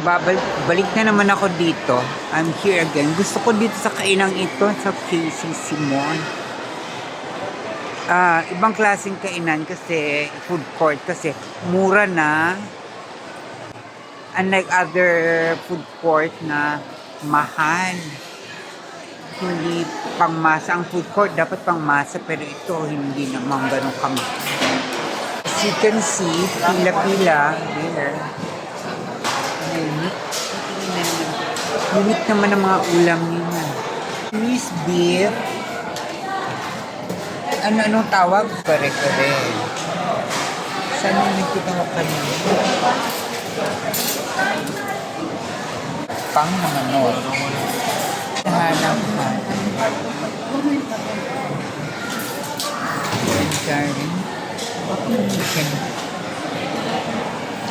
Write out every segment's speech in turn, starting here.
Balik na naman ako dito. I'm here again. Gusto ko dito sa kainang ito, sa KC Simon. Ibang klaseng kainan kasi, food court kasi mura na. Unlike other food court na mahal. Hindi pangmasa. Ang food court dapat pangmasa, pero ito hindi naman ganun kamahal. As you can see, pila-pila here. Unique naman ang mga ulam nila. Miss beef. Anong tawag? Kare-kare. Saan yung nakita mo kanina? Pang naman nun. Nahanap ka.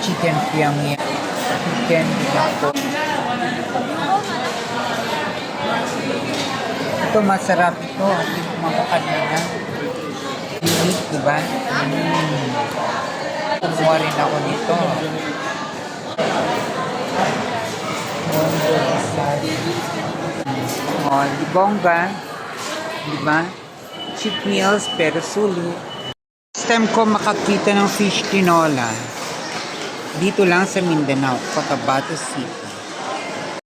Chicken pyamya. Chicken bako. Ito masarap ito. Hindi kumakakan na. Unique, diba? Kumuha rin ako nito. Di bongga. Diba? Cheap meals pero sulit. Next time ko makakita ng fish tinola. Dito lang sa Mindanao, Cotabato City.